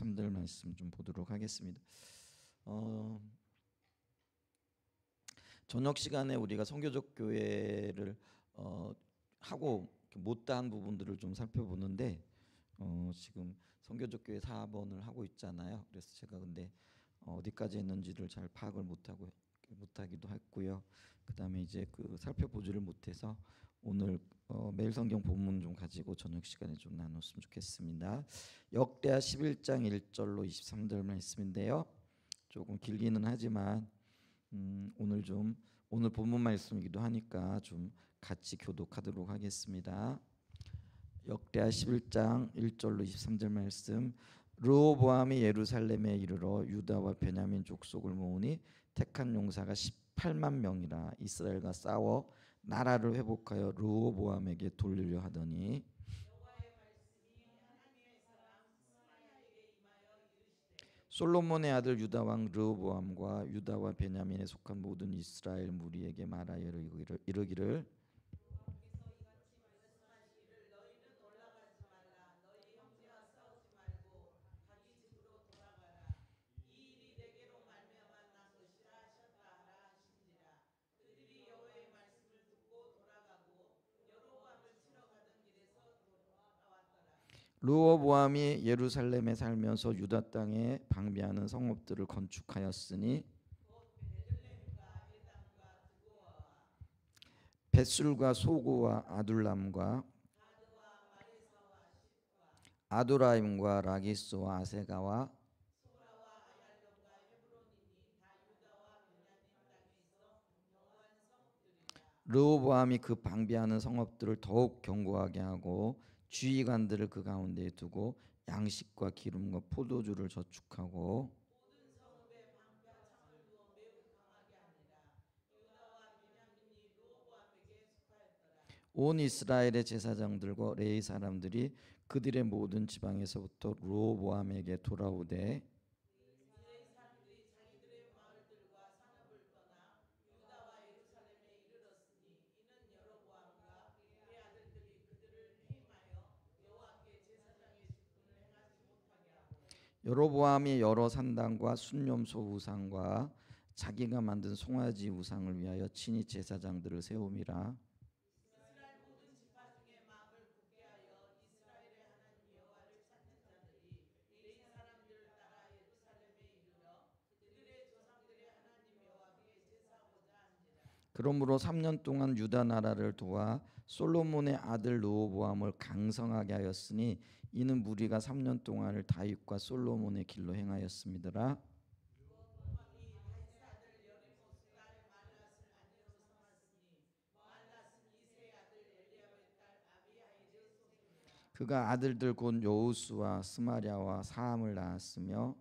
23절 말씀 좀 보도록 하겠습니다. 저녁 시간에 우리가 선교적 교회를 하고 못다한 부분들을 좀 살펴보는데 지금 선교적 교회 4번을 하고 있잖아요. 그래서 제가 근데 어디까지 했는지를 잘 파악을 못하기도 했고요. 그다음에 이제 그 살펴보지를 못해서 오늘 매일 성경 본문 좀 가지고 저녁 시간에 좀 나눴으면 좋겠습니다. 역대하 11장 1절로 23절 말씀인데요. 조금 길기는 하지만 오늘 본문 말씀이기도 하니까 좀 같이 교독하도록 하겠습니다. 역대하 11장 1절로 23절 말씀. 르호보암이 예루살렘에 이르러 유다와 베냐민 족속을 모으니 택한 용사가 18만 명이라. 이스라엘과 싸워 나라를 회복하여 르호보암에게 돌리려 하더니 솔로몬의 아들 유다 왕 르호보암과 유다와 베냐민에 속한 모든 이스라엘 무리에게 말하여 이르기를 르호보암이 예루살렘에 살면서 유다 땅에 방비하는 성읍들을 건축하였으니 벳술과 소고와 아둘람과 아도라임과 라기스와 아세가와 르호보암이 그 방비하는 성읍들을 더욱 견고하게 하고 주의관들을 그 가운데에 두고 양식과 기름과 포도주를 저축하고 온 이스라엘의 제사장들과 레위 사람들이 그들의 모든 지방에서부터 르호보암에게 돌아오되 여로보암이 여러 산당과 순념소 우상과 자기가 만든 송아지 우상을 위하여 친히 제사장들을 세움이라. 그러므로 3년 동안 유다 나라를 도와 솔로몬의 아들 르호보암을 강성하게 하였으니 이는 무리가 3년 동안을 다윗과 솔로몬의 길로 행하였음이더라. 그가 아들들 곧 여우수와 스마랴와 사함을 낳았으며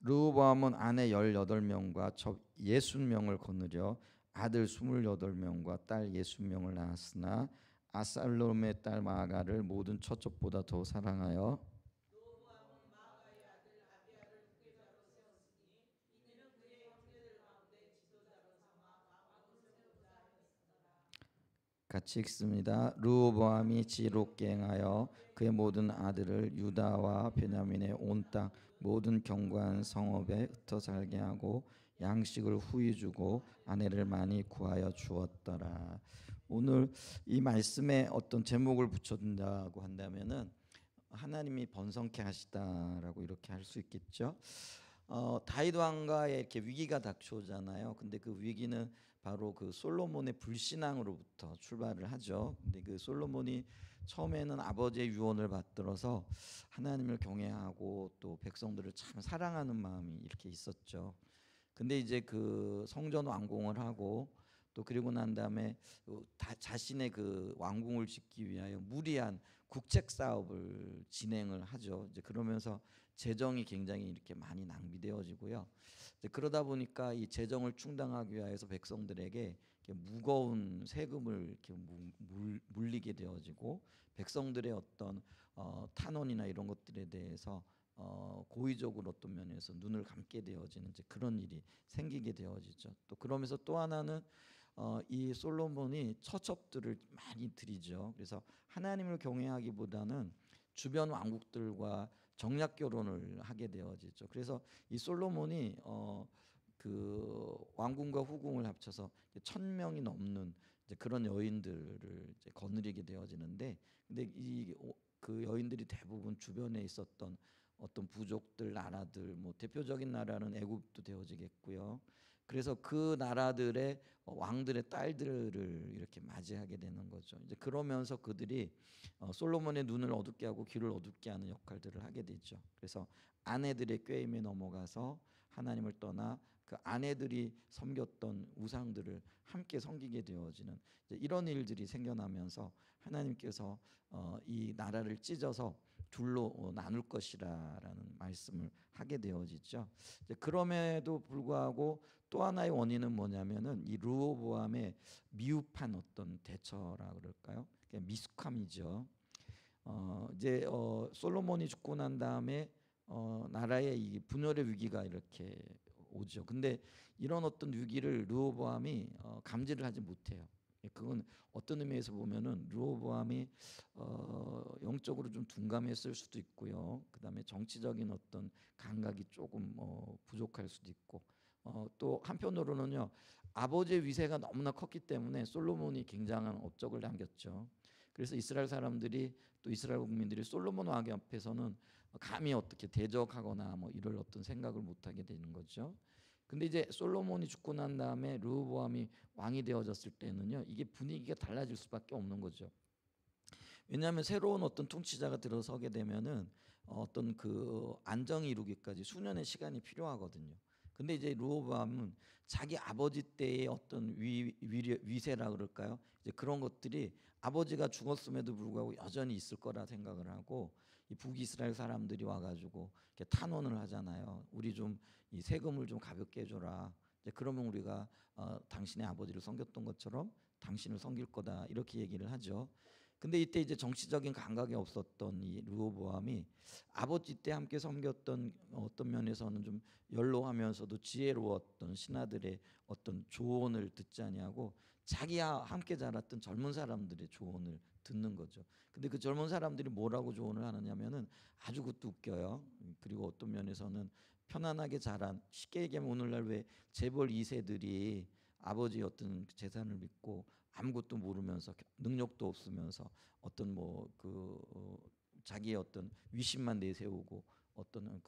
르호보암은 아내 18명과 첩 60명을 거느려 아들 28명과 딸 60명을 낳았으나 아살롬의 딸 마아가를 모든 처첩보다 더 사랑하여 같이 읽습니다. 르호보암이 지혜롭게 행하여 그의 모든 아들을 유다와 베냐민의 온 땅 모든 견고한 성읍에 흩어 살게 하고 양식을 후히 주고 아내를 많이 구하여 주었더라. 오늘 이 말씀에 어떤 제목을 붙여준다고 한다면은 하나님이 번성케 하시다라고 이렇게 할 수 있겠죠. 다윗 왕가에 이렇게 위기가 닥쳐오잖아요. 근데 그 위기는 바로 그 솔로몬의 불신앙으로부터 출발을 하죠. 근데 그 솔로몬이 처음에는 아버지의 유언을 받들어서 하나님을 경외하고 또 백성들을 참 사랑하는 마음이 이렇게 있었죠. 근데 이제 그 성전 완공을 하고 또 그리고 난 다음에 자신의 그 왕궁을 짓기 위하여 무리한 국책 사업을 진행을 하죠. 이제 그러면서 재정이 굉장히 이렇게 많이 낭비되어지고요. 이제 그러다 보니까 이 재정을 충당하기 위해서 백성들에게 이렇게 무거운 세금을 이렇게 물리게 되어지고 백성들의 어떤 탄원이나 이런 것들에 대해서 고의적으로 어떤 면에서 눈을 감게 되어지는 이제 그런 일이 생기게 되어지죠. 또 그러면서 또 하나는 이 솔로몬이 처첩들을 많이 들이죠. 그래서 하나님을 경외하기보다는 주변 왕국들과 정략 결혼을 하게 되어지죠. 그래서 이 솔로몬이 그 왕궁과 후궁을 합쳐서 1,000명이 넘는 이제 그런 여인들을 이제 거느리게 되어지는데, 근데 그 여인들이 대부분 주변에 있었던 어떤 부족들, 나라들, 뭐 대표적인 나라는 애굽도 되어지겠고요. 그래서 그 나라들의 왕들의 딸들을 이렇게 맞이하게 되는 거죠. 이제 그러면서 그들이 솔로몬의 눈을 어둡게 하고 귀를 어둡게 하는 역할들을 하게 되죠. 그래서 아내들의 꾀임에 넘어가서 하나님을 떠나 그 아내들이 섬겼던 우상들을 함께 섬기게 되어지는 이런 일들이 생겨나면서 하나님께서 이 나라를 찢어서 둘로 나눌 것이라라는 말씀을 하게 되어지죠. 그럼에도 불구하고 또 하나의 원인은 뭐냐면은 이 르호보암의 미흡한 어떤 대처라 그럴까요? 미숙함이죠. 이제 솔로몬이 죽고 난 다음에 나라에 이 분열의 위기가 이렇게 오죠. 근데 이런 어떤 위기를 르호보암이 감지를 하지 못해요. 그건 어떤 의미에서 보면은 르호보암이 영적으로 좀 둔감했을 수도 있고요. 그다음에 정치적인 어떤 감각이 조금 부족할 수도 있고, 또 한편으로는요, 아버지의 위세가 너무나 컸기 때문에 솔로몬이 굉장한 업적을 남겼죠. 그래서 이스라엘 사람들이 또 이스라엘 국민들이 솔로몬 왕 앞에서는 감히 어떻게 대적하거나 뭐 이럴 어떤 생각을 못 하게 되는 거죠. 근데 이제 솔로몬이 죽고 난 다음에 르호보암이 왕이 되어졌을 때는요, 이게 분위기가 달라질 수밖에 없는 거죠. 왜냐하면 새로운 어떤 통치자가 들어서게 되면은 어떤 그 안정이 이루기까지 수년의 시간이 필요하거든요. 근데 이제 르호보암은 자기 아버지 때의 어떤 위세라 그럴까요? 이제 그런 것들이 아버지가 죽었음에도 불구하고 여전히 있을 거라 생각을 하고, 이 북이스라엘 사람들이 와가지고 이렇게 탄원을 하잖아요. 우리 좀 이 세금을 좀 가볍게 해줘라. 이제 그러면 우리가 당신의 아버지를 섬겼던 것처럼 당신을 섬길 거다, 이렇게 얘기를 하죠. 근데 이때 이제 정치적인 감각이 없었던 이 르호보암이 아버지 때 함께 섬겼던 어떤 면에서는 좀 연로하면서도 지혜로웠던 신하들의 어떤 조언을 듣지 아니하고 자기와 함께 자랐던 젊은 사람들의 조언을 듣는 거죠. 근데 그 젊은 사람들이 뭐라고 조언을 하느냐면은 아주 그것도 웃겨요. 그리고 어떤 면에서는 편안하게 자란, 쉽게 얘기하면 오늘날 왜 재벌 2세들이 아버지의 어떤 재산을 믿고 아무것도 모르면서 능력도 없으면서 어떤 자기의 어떤 위신만 내세우고 어떤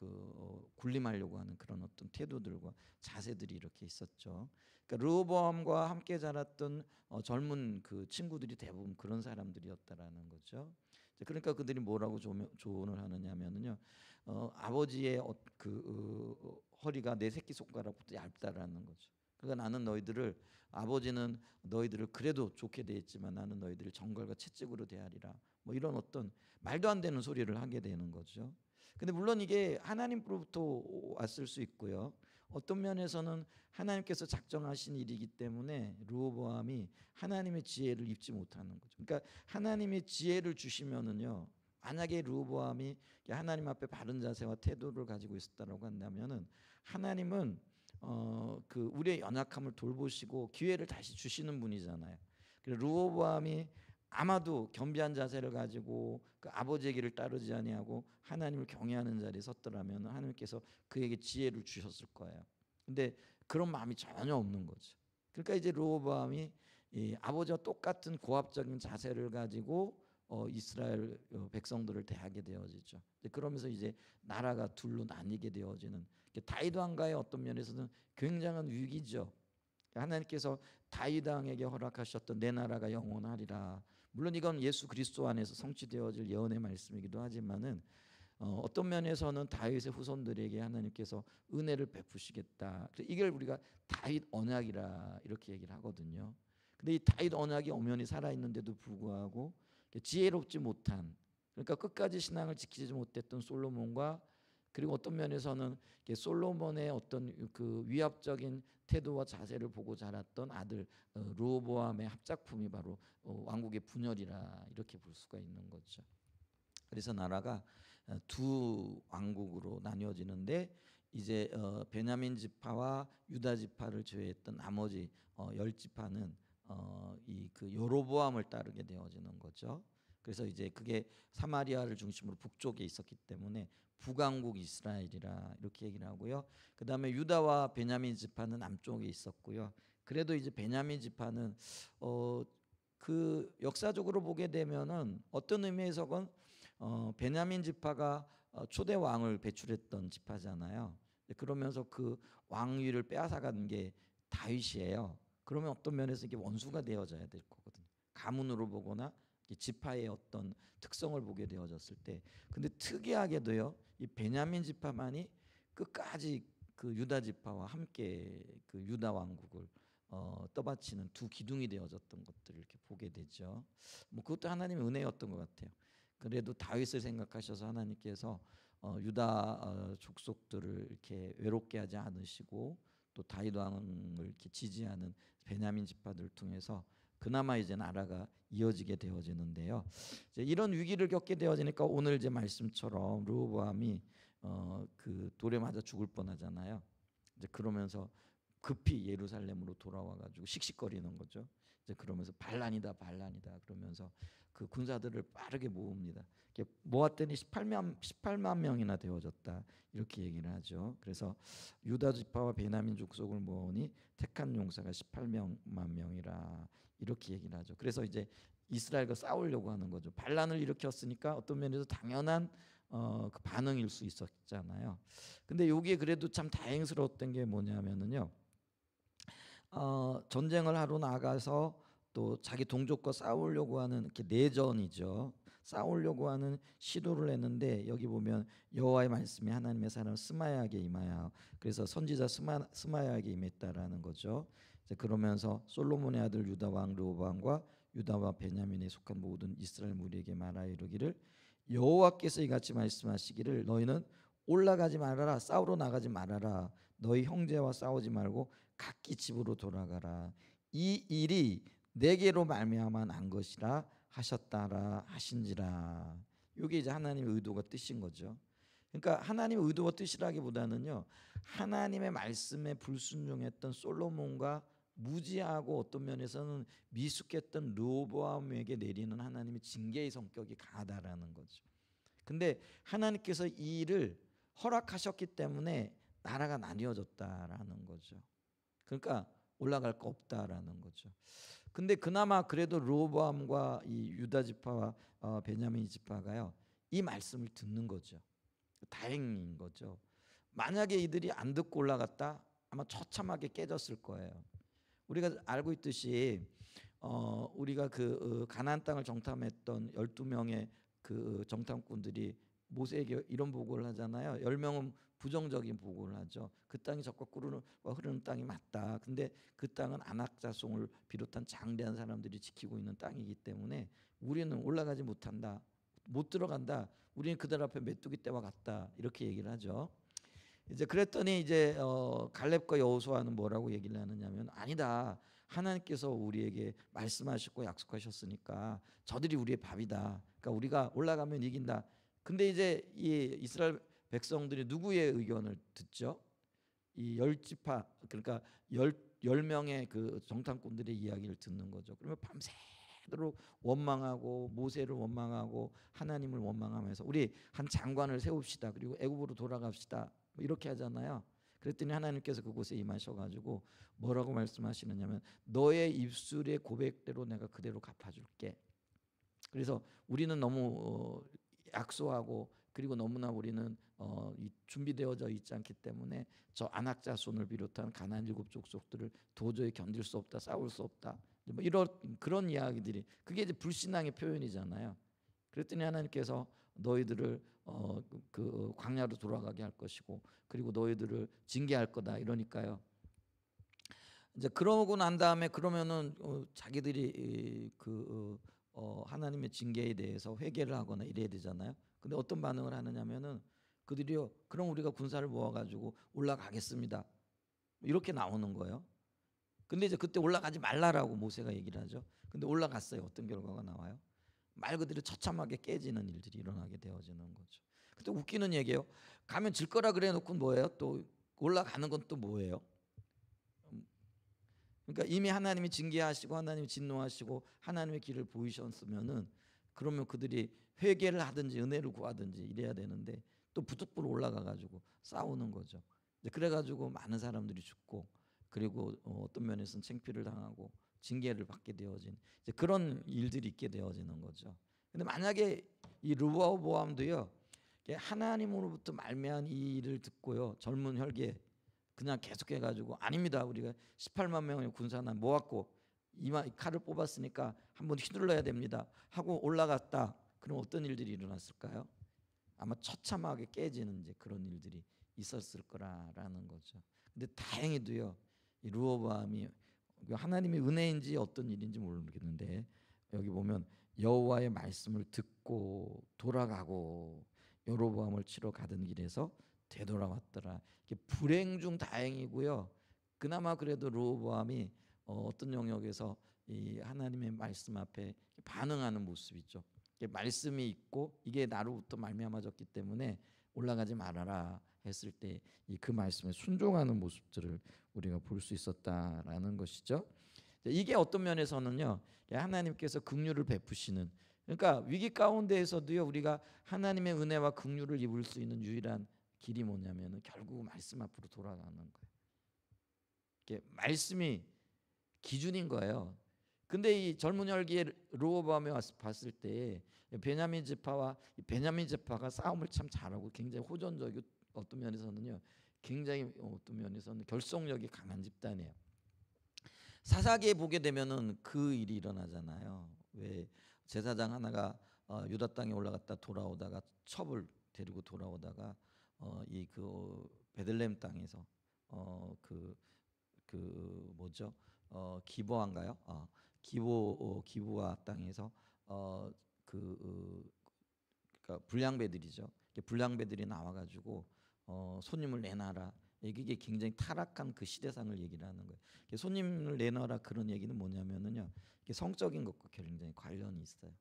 군림하려고 하는 그런 어떤 태도들과 자세들이 이렇게 있었죠. 그러니까 르호보암과 함께 자랐던 젊은 그 친구들이 대부분 그런 사람들이었다라는 거죠. 그러니까 그들이 뭐라고 조언을 하느냐면요, 아버지의 허리가 내 새끼 손가락보다 얇다라는 거죠. 그러니까 나는 너희들을, 아버지는 너희들을 그래도 좋게 대했지만 나는 너희들을 정갈과 채찍으로 대하리라, 뭐 이런 어떤 말도 안 되는 소리를 하게 되는 거죠. 근데 물론 이게 하나님으로부터 왔을 수 있고요, 어떤 면에서는 하나님께서 작정하신 일이기 때문에 르호보암이 하나님의 지혜를 입지 못하는 거죠. 그러니까 하나님의 지혜를 주시면은요, 만약에 르호보암이 하나님 앞에 바른 자세와 태도를 가지고 있었다라고 한다면은 하나님은 그 우리의 연약함을 돌보시고 기회를 다시 주시는 분이잖아요. 그래서 르호보암이 아마도 겸비한 자세를 가지고 그 아버지의 길을 따르지 아니하고 하나님을 경외하는 자리에 섰더라면 하나님께서 그에게 지혜를 주셨을 거예요. 근데 그런 마음이 전혀 없는 거죠. 그러니까 이제 르호보암이 이 아버지와 똑같은 고압적인 자세를 가지고 이스라엘 백성들을 대하게 되어지죠. 그러면서 이제 나라가 둘로 나뉘게 되어지는, 다윗 왕가의 어떤 면에서는 굉장한 위기죠. 하나님께서 다윗 왕에게 허락하셨던 내 나라가 영원하리라. 물론 이건 예수 그리스도 안에서 성취되어질 예언의 말씀이기도 하지만은 어떤 면에서는 다윗의 후손들에게 하나님께서 은혜를 베푸시겠다. 이걸 우리가 다윗 언약이라 이렇게 얘기를 하거든요. 근데 이 다윗 언약이 엄연히 살아 있는데도 불구하고 지혜롭지 못한, 그러니까 끝까지 신앙을 지키지 못했던 솔로몬과, 그리고 어떤 면에서는 솔로몬의 어떤 그 위압적인 태도와 자세를 보고 자랐던 아들 르호보암의 합작품이 바로 왕국의 분열이라 이렇게 볼 수가 있는 거죠. 그래서 나라가 두 왕국으로 나뉘어지는데 이제 베냐민 지파와 유다 지파를 제외했던 나머지 10지파는 이 그 여로보암을 따르게 되어지는 거죠. 그래서 이제 그게 사마리아를 중심으로 북쪽에 있었기 때문에 북왕국 이스라엘이라 이렇게 얘기를 하고요. 그다음에 유다와 베냐민 지파는 남쪽에 있었고요. 그래도 이제 베냐민 지파는 그 역사적으로 보게 되면은 어떤 의미에서건 베냐민 지파가 초대 왕을 배출했던 지파잖아요. 그러면서 그 왕위를 빼앗아간 게 다윗이에요. 그러면 어떤 면에서 이게 원수가 되어져야 될 거거든요. 가문으로 보거나 지파의 어떤 특성을 보게 되어졌을 때, 근데 특이하게도요, 이 베냐민 지파만이 끝까지 그 유다 지파와 함께 그 유다 왕국을 떠받치는 두 기둥이 되어졌던 것들을 이렇게 보게 되죠. 뭐 그것도 하나님의 은혜였던 것 같아요. 그래도 다윗을 생각하셔서 하나님께서 유다 족속들을 이렇게 외롭게 하지 않으시고 또 다윗 왕을 이렇게 지지하는 베냐민 지파들을 통해서 그나마 이제 나라가 이어지게 되어지는데요. 이제 이런 위기를 겪게 되어지니까 오늘 이제 말씀처럼 르호보암이 그 돌에 맞아 죽을 뻔하잖아요. 이제 그러면서 급히 예루살렘으로 돌아와 가지고 씩씩거리는 거죠. 이제 그러면서 반란이다 반란이다 그러면서 그 군사들을 빠르게 모읍니다. 이렇게 모았더니 18만 명이나 되어졌다 이렇게 얘기를 하죠. 그래서 유다 지파와 베냐민 족속을 모으니 택한 용사가 18만 명이라 이렇게 얘기를 하죠. 그래서 이제 이스라엘과 싸우려고 하는 거죠. 반란을 일으켰으니까 어떤 면에서 당연한 그 반응일 수 있었잖아요. 근데 여기에 그래도 참 다행스러웠던 게 뭐냐면은요. 전쟁을 하러 나가서 또 자기 동족과 싸우려고 하는 이렇게 내전이죠. 싸우려고 하는 시도를 했는데 여기 보면 여호와의 말씀이 하나님의 사람 스마야에게 임하여 그래서 선지자 스마야에게 임했다라는 거죠. 이제 그러면서 솔로몬의 아들 유다 왕 르호보암과 유다와 베냐민에 속한 모든 이스라엘 무리에게 말하여 이르기를 여호와께서 이같이 말씀하시기를 너희는 올라가지 말아라 싸우러 나가지 말아라 너희 형제와 싸우지 말고 각기 집으로 돌아가라 이 일이 내게로 말미암아 난 것이라 하셨다라 하신지라. 이게 이제 하나님의 의도가 뜻인 거죠. 그러니까 하나님의 의도와 뜻이라기보다는요 하나님의 말씀에 불순종했던 솔로몬과 무지하고 어떤 면에서는 미숙했던 르호보암에게 내리는 하나님의 징계의 성격이 강하다라는 거죠. 근데 하나님께서 이 일을 허락하셨기 때문에 나라가 나뉘어졌다라는 거죠. 그러니까 올라갈 거 없다라는 거죠. 근데 그나마 그래도 르호보암과 이 유다 지파와 베냐민 지파가요 이 말씀을 듣는 거죠. 다행인 거죠. 만약에 이들이 안 듣고 올라갔다 아마 처참하게 깨졌을 거예요. 우리가 알고 있듯이 우리가 그 가나안 땅을 정탐했던 12명의 그 정탐꾼들이 모세에게 이런 보고를 하잖아요. 10명은 부정적인 보고를 하죠. 그 땅이 적과 꿀을 흐르는 땅이 맞다. 근데 그 땅은 아낙 자손을 비롯한 장대한 사람들이 지키고 있는 땅이기 때문에 우리는 올라가지 못한다. 못 들어간다. 우리는 그들 앞에 메뚜기 떼와 같다. 이렇게 얘기를 하죠. 이제 그랬더니 이제 갈렙과 여호수아는 뭐라고 얘기를 하느냐면 아니다. 하나님께서 우리에게 말씀하셨고 약속하셨으니까 저들이 우리의 밥이다. 그러니까 우리가 올라가면 이긴다. 근데 이제 이 이스라엘 백성들이 누구의 의견을 듣죠? 이 10지파 그러니까 10명의 그 정탐꾼들의 이야기를 듣는 거죠. 그러면 밤새도록 원망하고 모세를 원망하고 하나님을 원망하면서 우리 한 장관을 세웁시다. 그리고 애굽으로 돌아갑시다. 뭐 이렇게 하잖아요. 그랬더니 하나님께서 그곳에 임하셔가지고 뭐라고 말씀하시느냐면 너의 입술의 고백대로 내가 그대로 갚아줄게. 그래서 우리는 너무 약소하고 그리고 너무나 우리는 준비되어져 있지 않기 때문에 저 아낙 자손을 비롯한 가나안 7족속들을 도저히 견딜 수 없다, 싸울 수 없다. 뭐 이런 그런 이야기들이 그게 이제 불신앙의 표현이잖아요. 그랬더니 하나님께서 너희들을 그 광야로 돌아가게 할 것이고 그리고 너희들을 징계할 거다 이러니까요. 이제 그러고 난 다음에 그러면은 자기들이 하나님의 징계에 대해서 회개를 하거나 이래야 되잖아요. 근데 어떤 반응을 하느냐면은 그들이요. 그럼 우리가 군사를 모아가지고 올라가겠습니다. 이렇게 나오는 거예요. 근데 이제 그때 올라가지 말라라고 모세가 얘기를 하죠. 근데 올라갔어요. 어떤 결과가 나와요? 말 그대로 처참하게 깨지는 일들이 일어나게 되어지는 거죠. 또 웃기는 얘기예요. 가면 질 거라 그래 놓고 뭐예요? 또 올라가는 건 또 뭐예요? 그러니까 이미 하나님이 징계하시고 하나님이 진노하시고 하나님의 길을 보이셨으면은 그러면 그들이 회개를 하든지 은혜를 구하든지 이래야 되는데 또 부득불 올라가 가지고 싸우는 거죠. 그래 가지고 많은 사람들이 죽고 그리고 어떤 면에서는 창피를 당하고 징계를 받게 되어진 이제 그런 일들이 있게 되어지는 거죠. 근데 만약에 이 르호보암도요 하나님으로부터 말미암은 이 일을 듣고요 젊은 혈기에 그냥 계속해 가지고 아닙니다. 우리가 18만 명의 군사나 모았고 이마 칼을 뽑았으니까 한번 휘둘러야 됩니다. 하고 올라갔다. 그럼 어떤 일들이 일어났을까요? 아마 처참하게 깨지는 이제 그런 일들이 있었을 거라라는 거죠. 근데 다행히도요. 이 르호보암이 하나님의 은혜인지 어떤 일인지 모르겠는데 여기 보면 여호와의 말씀을 듣고 돌아가고 여로보암을 치러 가던 길에서 되돌아왔더라. 이게 불행 중 다행이고요. 그나마 그래도 르호보암이 어떤 영역에서 이 하나님의 말씀 앞에 반응하는 모습이죠. 말씀이 있고 이게 나로부터 말미암아졌기 때문에 올라가지 말아라 했을 때 그 말씀에 순종하는 모습들을 우리가 볼 수 있었다라는 것이죠. 이게 어떤 면에서는요 하나님께서 긍휼을 베푸시는 그러니까 위기 가운데에서도요 우리가 하나님의 은혜와 긍휼을 입을 수 있는 유일한 길이 뭐냐면은 결국 말씀 앞으로 돌아가는 거예요. 이게 말씀이 기준인 거예요. 근데 이 젊은 혈기에 르호보암에 봤을 때 베냐민 지파가 싸움을 참 잘하고 굉장히 호전적이고 어떤 면에서는요 굉장히 어떤 면에서는 결속력이 강한 집단이에요. 사사기에 보게 되면은 그 일이 일어나잖아요. 왜 제사장 하나가 유다 땅에 올라갔다 돌아오다가 첩을 데리고 돌아오다가 이 그 베들레헴 땅에서 그 뭐죠? 기브아인가요? 기브아 땅에서 그러니까 불량배들이죠. 불량배들이 나와가지고 손님을 내놔라. 이게 굉장히 타락한 그 시대상을 얘기를 하는 거예요. 손님을 내놔라 그런 얘기는 뭐냐면은요. 성적인 것과 굉장히 관련이 있어요.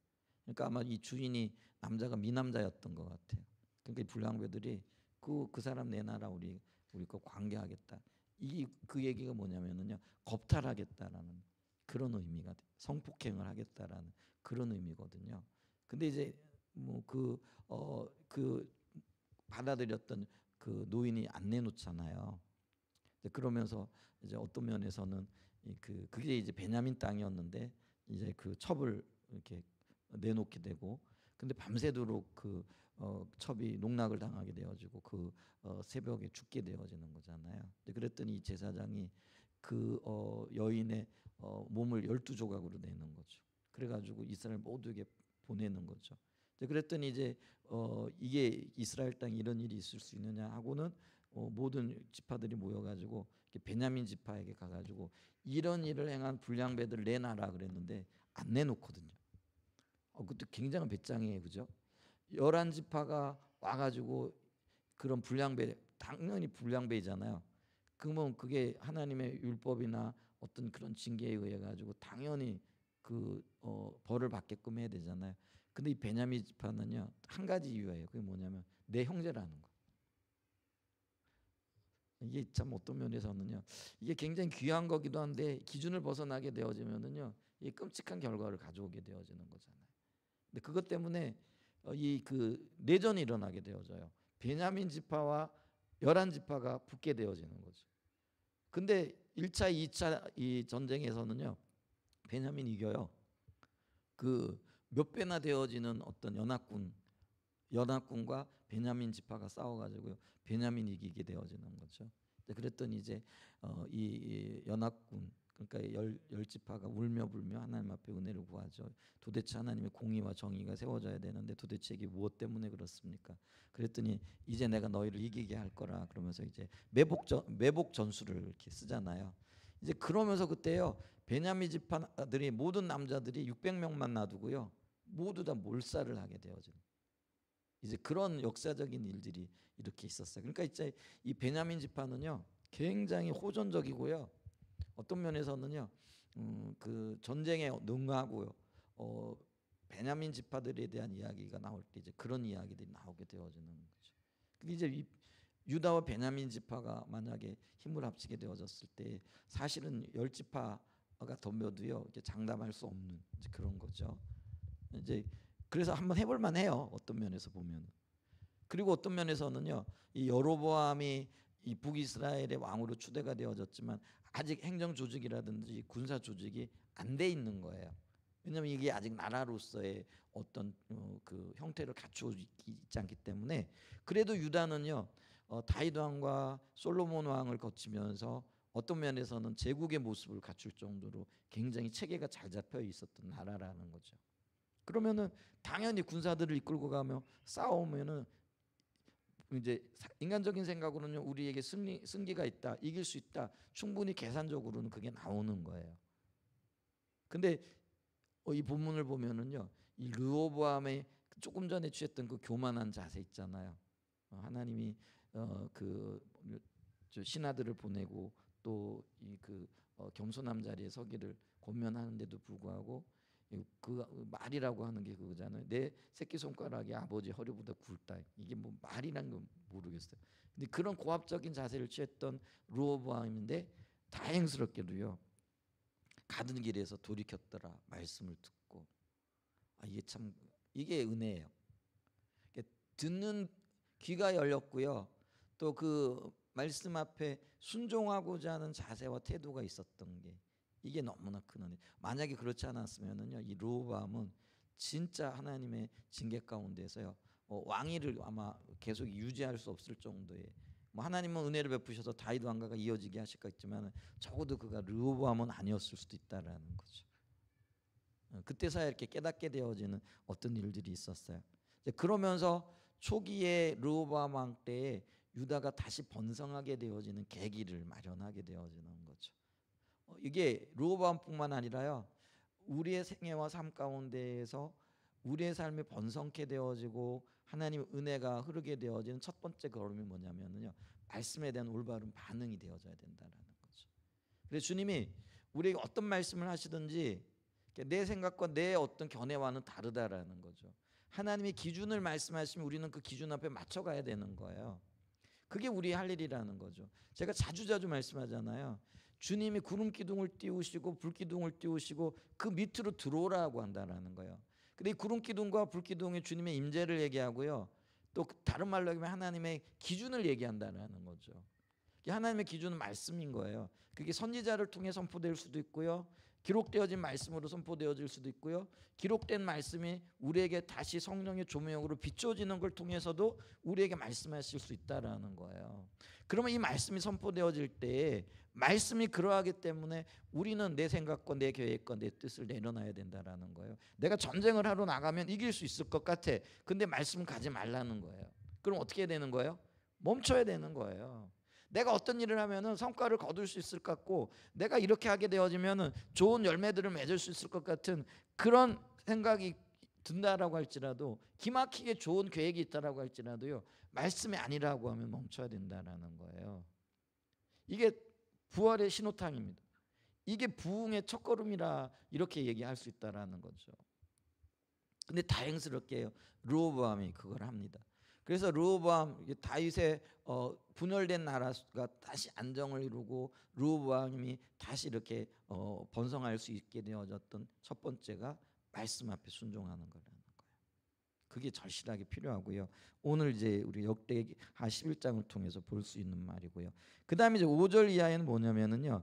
그러니까 아마 이 주인이 남자가 미남자였던 것 같아요. 그러니까 이 불량배들이 그 사람 내놔라 우리 거 관계하겠다. 그 얘기가 뭐냐면은요. 겁탈하겠다라는 그런 의미가 돼요. 성폭행을 하겠다라는 그런 의미거든요. 근데 이제 뭐 그 받아들였던 그 노인이 안 내놓잖아요. 그러면서 이제 어떤 면에서는 그게 이제 베냐민 땅이었는데 이제 그 첩을 이렇게 내놓게 되고 근데 밤새도록 그 첩이 농락을 당하게 되어지고 새벽에 죽게 되어지는 거잖아요. 그랬더니 이 제사장이 그 여인의 몸을 12조각으로 내는 거죠. 그래가지고 이스라엘 모두에게 보내는 거죠. 그랬더니 이제 이게 이스라엘 땅에 이런 일이 있을 수 있느냐 하고는 모든 지파들이 모여가지고 베냐민 지파에게 가가지고 이런 일을 행한 불량배들을 내놔라 그랬는데 안 내놓거든요. 그것도 굉장한 배짱이에요, 그죠? 11지파가 와가지고 그런 불량배 당연히 불량배이잖아요. 그러면 그게 하나님의 율법이나 어떤 그런 징계에 의해 가지고 당연히 벌을 받게끔 해야 되잖아요. 근데 이 베냐민 지파는요 한 가지 이유예요. 그게 뭐냐면 내 형제라는 거. 이게 참 어떤 면에서는요 이게 굉장히 귀한 거기도 한데 기준을 벗어나게 되어지면은요 이 끔찍한 결과를 가져오게 되어지는 거잖아요. 근데 그것 때문에 이 내전이 일어나게 되어져요. 베냐민 지파와 11지파가 붙게 되어지는 거죠. 근데 1차, 2차 이 전쟁에서는요 베냐민이 이겨요. 몇 배나 되어지는 어떤 연합군과 베냐민 지파가 싸워가지고요 베냐민이 이기게 되어지는 거죠. 그랬더니 이제 이 연합군 그러니까 열 지파가 울며 불며 하나님 앞에 은혜를 구하죠. 도대체 하나님의 공의와 정의가 세워져야 되는데 도대체 이게 무엇 때문에 그렇습니까? 그랬더니 이제 내가 너희를 이기게 할 거라 그러면서 이제 매복 전술을 이렇게 쓰잖아요. 이제 그러면서 그때요 베냐민 지파들이 모든 남자들이 600명만 놔두고요 모두 다 몰살을 하게 되어진 이제 그런 역사적인 일들이 이렇게 있었어요. 그러니까 이제 이 베냐민 지파는요 굉장히 호전적이고요. 어떤 면에서는요 그 전쟁에 능하고요 베냐민 지파들에 대한 이야기가 나올 때 이제 그런 이야기들이 나오게 되어지는 거죠. 그게 이제 유다와 베냐민 지파가 만약에 힘을 합치게 되어졌을 때 사실은 10지파가 덤벼도요 이렇게 장담할 수 없는 이제 그런 거죠. 이제 그래서 한번 해볼 만해요. 어떤 면에서 보면. 그리고 어떤 면에서는요 이 여로보암이 이 북이스라엘의 왕으로 추대가 되어졌지만 아직 행정 조직이라든지 군사 조직이 안 돼 있는 거예요. 왜냐하면 이게 아직 나라로서의 어떤 그 형태를 갖추어 있지 않기 때문에. 그래도 유다는요 다윗 왕과 솔로몬 왕을 거치면서 어떤 면에서는 제국의 모습을 갖출 정도로 굉장히 체계가 잘 잡혀 있었던 나라라는 거죠. 그러면은 당연히 군사들을 이끌고 가며 싸우면은 이제 인간적인 생각으로는 우리에게 승기가 있다, 이길 수 있다, 충분히 계산적으로는 그게 나오는 거예요. 근데 이 본문을 보면은요, 이 르호보암의 조금 전에 취했던 그 교만한 자세 있잖아요. 하나님이 그 신하들을 보내고 또 이 그 겸손함 자리에 서기를 권면하는데도 불구하고 그 말이라고 하는 게 그거잖아요. 내 새끼 손가락이 아버지 허리보다 굵다. 이게 뭐 말이란 건 모르겠어요. 근데 그런 고압적인 자세를 취했던 르호보암인데 다행스럽게도요. 가던 길에서 돌이켰더라 말씀을 듣고. 이게 참 이게 은혜예요. 듣는 귀가 열렸고요. 또 그 말씀 앞에 순종하고자 하는 자세와 태도가 있었던 게 이게 너무나 큰 은혜. 만약에 그렇지 않았으면은요, 이 르호보암은 진짜 하나님의 징계 가운데서요 왕위를 아마 계속 유지할 수 없을 정도의 뭐 하나님은 은혜를 베푸셔서 다윗 왕가가 이어지게 하실겠지만 적어도 그가 르호보암은 아니었을 수도 있다라는 거죠. 그때서야 이렇게 깨닫게 되어지는 어떤 일들이 있었어요. 그러면서 초기에 르호보암 왕 때에 유다가 다시 번성하게 되어지는 계기를 마련하게 되어지는 거죠. 이게 르호보암뿐만 아니라요. 우리의 생애와 삶 가운데에서 우리의 삶이 번성케 되어지고 하나님의 은혜가 흐르게 되어지는 첫 번째 걸음이 뭐냐면요. 말씀에 대한 올바른 반응이 되어져야 된다는 거죠. 그래서 주님이 우리에게 어떤 말씀을 하시든지 내 생각과 내 어떤 견해와는 다르다라는 거죠. 하나님의 기준을 말씀하시면 우리는 그 기준 앞에 맞춰가야 되는 거예요. 그게 우리의 할 일이라는 거죠. 제가 자주자주 말씀하잖아요. 주님이 구름 기둥을 띄우시고 불 기둥을 띄우시고 그 밑으로 들어오라고 한다라는 거예요. 근데 이 구름 기둥과 불 기둥이 주님의 임재를 얘기하고요. 또 다른 말로 하면 하나님의 기준을 얘기한다라는 거죠. 하나님의 기준은 말씀인 거예요. 그게 선지자를 통해 선포될 수도 있고요. 기록되어진 말씀으로 선포되어질 수도 있고요. 기록된 말씀이 우리에게 다시 성령의 조명으로 비춰지는 걸 통해서도 우리에게 말씀하실 수 있다라는 거예요. 그러면 이 말씀이 선포되어질 때 말씀이 그러하기 때문에 우리는 내 생각과 내 계획과 내 뜻을 내려놔야 된다라는 거예요. 내가 전쟁을 하러 나가면 이길 수 있을 것 같아. 근데 말씀 가지 말라는 거예요. 그럼 어떻게 되는 거예요? 멈춰야 되는 거예요. 내가 어떤 일을 하면은 성과를 거둘 수 있을 것 같고 내가 이렇게 하게 되어지면은 좋은 열매들을 맺을 수 있을 것 같은 그런 생각이 든다라고 할지라도 기막히게 좋은 계획이 있다라고 할지라도요 말씀이 아니라고 하면 멈춰야 된다라는 거예요. 이게 부활의 신호탄입니다. 이게 부흥의 첫걸음이라 이렇게 얘기할 수 있다라는 거죠. 근데 다행스럽게요 르호보암이 그걸 합니다. 그래서 르호보암 다윗의 분열된 나라가 다시 안정을 이루고 르호보암이 다시 이렇게 번성할 수 있게 되어졌던 첫 번째가 말씀 앞에 순종하는 거라는 거예요. 그게 절실하게 필요하고요. 오늘 이제 우리 역대하 11장을 통해서 볼 수 있는 말이고요. 그다음에 이제 5절 이하에는 뭐냐면은요.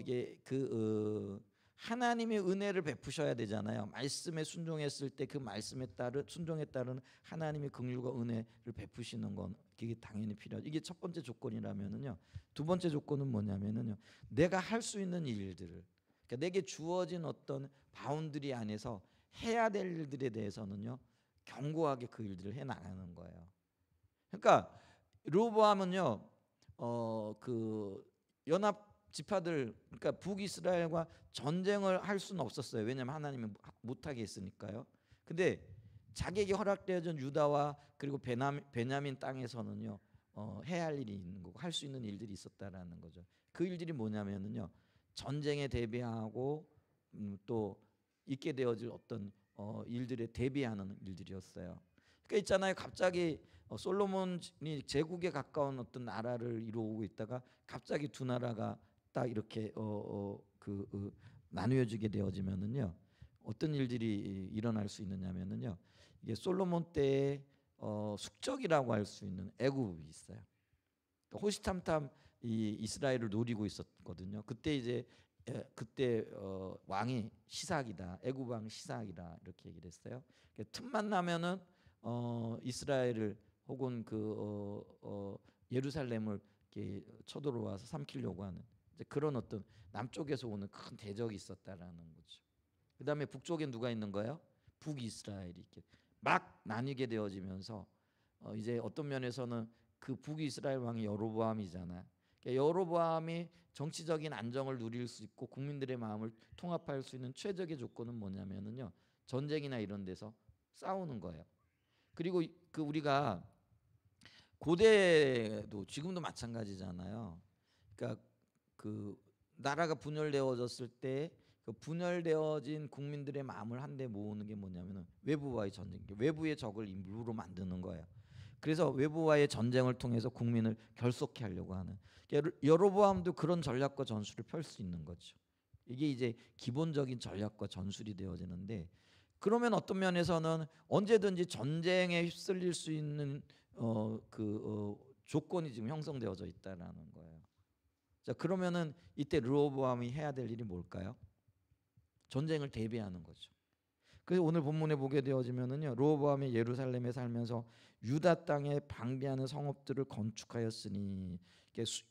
이게 하나님의 은혜를 베푸셔야 되잖아요. 말씀에 순종했을 때 그 말씀에 따른 순종에 따른 하나님의 긍휼과 은혜를 베푸시는 건 그게 당연히 필요하죠. 이게 첫 번째 조건이라면은요. 두 번째 조건은 뭐냐면은요. 내가 할 수 있는 일들을 그러니까 내게 주어진 어떤 바운드리 안에서 해야 될 일들에 대해서는요. 견고하게 그 일들을 해 나가는 거예요. 그러니까 르호보암은요. 그 연합 지파들 그러니까 북이스라엘과 전쟁을 할 수는 없었어요. 왜냐하면 하나님이 못하게 했으니까요. 근데 자기에게 허락되어진 유다와 그리고 베냐민 땅에서는요 해야 할 일이 있는 거고 할 수 있는 일들이 있었다라는 거죠. 그 일들이 뭐냐면은요 전쟁에 대비하고 또 있게 되어질 어떤 일들에 대비하는 일들이었어요. 그러니까 있잖아요. 갑자기 솔로몬이 제국에 가까운 어떤 나라를 이루고 있다가 갑자기 두 나라가 딱 이렇게 나누어지게 되어지면은요. 어떤 일들이 일어날 수 있느냐면은요. 이게 솔로몬 때의 숙적이라고 할 수 있는 애굽이 있어요. 호시탐탐 이 이스라엘을 노리고 있었거든요. 그때 이제 그때 왕이 시삭이다. 애굽 왕 시삭이다 이렇게 얘기를 했어요. 틈만 나면은 이스라엘을 혹은 예루살렘을 이렇게 쳐들어와서 삼키려고 하는 이제 그런 어떤 남쪽에서 오는 큰 대적이 있었다라는 거죠. 그다음에 북쪽엔 누가 있는 거예요? 북이스라엘이 이렇게 막 나뉘게 되어지면서 이제 어떤 면에서는 그 북이스라엘 왕이 여로보암이잖아요. 그러니까 여로보암이 정치적인 안정을 누릴 수 있고 국민들의 마음을 통합할 수 있는 최적의 조건은 뭐냐면은요. 전쟁이나 이런 데서 싸우는 거예요. 그리고 우리가 고대도 지금도 마찬가지잖아요. 그러니까 그 나라가 분열되어졌을 때 그 분열되어진 국민들의 마음을 한데 모으는 게 뭐냐면은 외부와의 전쟁, 외부의 적을 일부러 만드는 거예요. 그래서 외부와의 전쟁을 통해서 국민을 결속케 하려고 하는. 여로보암도 그런 전략과 전술을 펼 수 있는 거죠. 이게 이제 기본적인 전략과 전술이 되어지는데 그러면 어떤 면에서는 언제든지 전쟁에 휩쓸릴 수 있는 조건이 지금 형성되어져 있다라는 거예요. 자, 그러면은 이때 르호보암이 해야 될 일이 뭘까요? 전쟁을 대비하는 거죠. 그래서 오늘 본문에 보게 되어지면은요. 르호보암이 예루살렘에 살면서 유다 땅에 방비하는 성읍들을 건축하였으니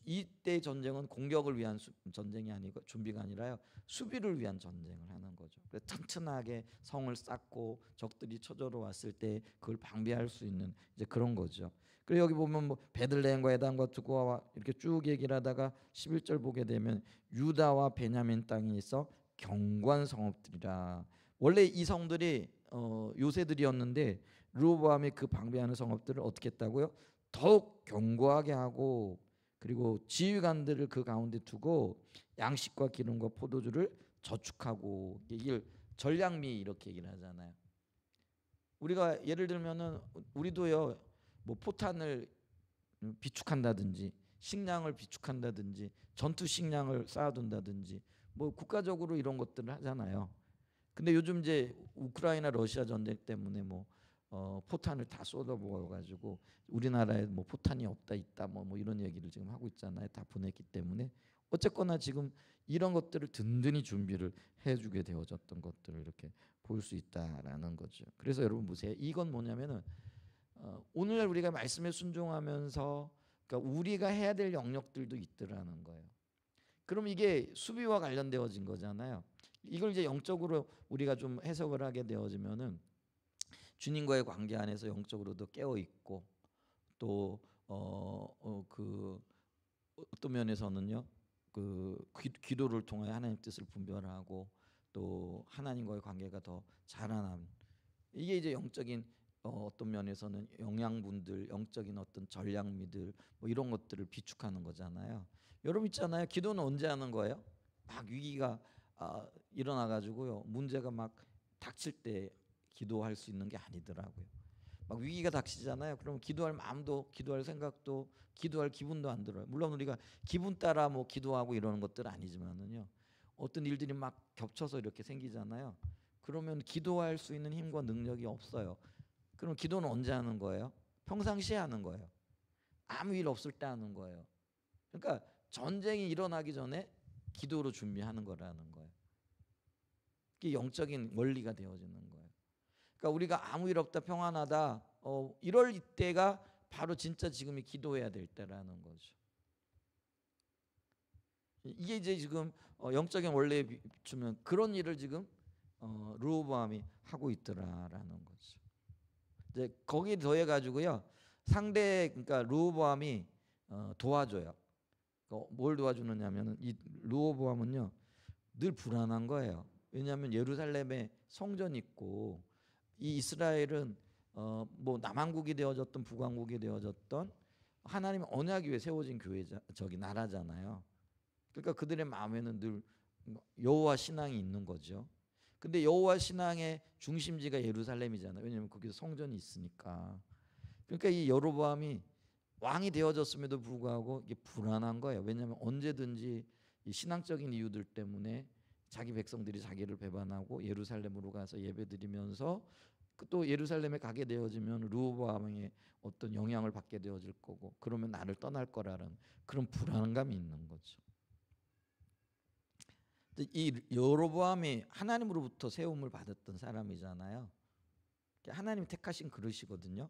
이때 전쟁은 공격을 위한 전쟁이 아니고 준비가 아니라요. 수비를 위한 전쟁을 하는 거죠. 그래서 튼튼하게 성을 쌓고 적들이 쳐들어 왔을 때 그걸 방비할 수 있는 이제 그런 거죠. 그리고 여기 보면 뭐 베들레헴과 에단과 두고와 이렇게 쭉 얘기를 하다가 11절 보게 되면 유다와 베냐민 땅에 있어 경관 성읍들이라. 원래 이 성들이 요새들이었는데 르호보암이 그 방비하는 성읍들을 어떻게 했다고요? 더욱 견고하게 하고 그리고 지휘관들을 그 가운데 두고 양식과 기름과 포도주를 저축하고 이걸 전략미 이렇게 얘기를 하잖아요. 우리가 예를 들면은 우리도요 뭐 포탄을 비축한다든지 식량을 비축한다든지 전투 식량을 쌓아둔다든지 뭐 국가적으로 이런 것들을 하잖아요. 근데 요즘 이제 우크라이나 러시아 전쟁 때문에 뭐 포탄을 다 쏟아부어 가지고 우리나라에 뭐 포탄이 없다 있다 뭐 이런 얘기를 지금 하고 있잖아요. 다 보냈기 때문에 어쨌거나 지금 이런 것들을 든든히 준비를 해주게 되어졌던 것들을 이렇게 볼 수 있다라는 거죠. 그래서 여러분 보세요. 이건 뭐냐면은 오늘날 우리가 말씀에 순종하면서 그러니까 우리가 해야 될 영역들도 있더라는 거예요. 그럼 이게 수비와 관련되어진 거잖아요. 이걸 이제 영적으로 우리가 좀 해석을 하게 되어지면은 주님과의 관계 안에서 영적으로도 깨어 있고 또 어떤 면에서는요 기도를 통해 하나님 뜻을 분별하고 또 하나님과의 관계가 더 자라남. 이게 이제 영적인 어떤 면에서는 영양분들, 영적인 어떤 전략미들 뭐 이런 것들을 비축하는 거잖아요. 여러분 있잖아요. 기도는 언제 하는 거예요? 막 위기가 일어나 가지고요. 문제가 막 닥칠 때 기도할 수 있는 게 아니더라고요. 막 위기가 닥치잖아요. 그럼 기도할 마음도, 기도할 생각도, 기도할 기분도 안 들어요. 물론 우리가 기분 따라 뭐 기도하고 이러는 것들은 아니지만은요. 어떤 일들이 막 겹쳐서 이렇게 생기잖아요. 그러면 기도할 수 있는 힘과 능력이 없어요. 그럼 기도는 언제 하는 거예요? 평상시에 하는 거예요. 아무 일 없을 때 하는 거예요. 그러니까 전쟁이 일어나기 전에 기도로 준비하는 거라는 거예요. 이게 영적인 원리가 되어지는 거예요. 그러니까 우리가 아무 일 없다 평안하다 이럴 때가 바로 진짜 지금이 기도해야 될 때라는 거죠. 이게 이제 지금 영적인 원리에 비추면 그런 일을 지금 르호보암이 하고 있더라라는 거죠. 이제 거기에 더해 가지고요 상대 그러니까 르호보암이 도와줘요. 뭘 도와주느냐면은 이 르호보암은요 늘 불안한 거예요. 왜냐하면 예루살렘에 성전이 있고 이 이스라엘은 뭐 남왕국이 되어졌던 북왕국이 되어졌던 하나님의 언약 위에 세워진 저기 나라잖아요. 그러니까 그들의 마음에는 늘 여호와 신앙이 있는 거죠. 근데 여호와 신앙의 중심지가 예루살렘이잖아요. 왜냐하면 거기서 성전이 있으니까. 그러니까 이 여로보암이 왕이 되어졌음에도 불구하고 이게 불안한 거예요. 왜냐하면 언제든지 이 신앙적인 이유들 때문에 자기 백성들이 자기를 배반하고 예루살렘으로 가서 예배드리면서 또 예루살렘에 가게 되어지면 르호보암의 어떤 영향을 받게 되어질 거고, 그러면 나를 떠날 거라는 그런 불안감이 있는 거죠. 이 여로보암이 하나님으로부터 세움을 받았던 사람이잖아요. 하나님 택하신 그릇이거든요.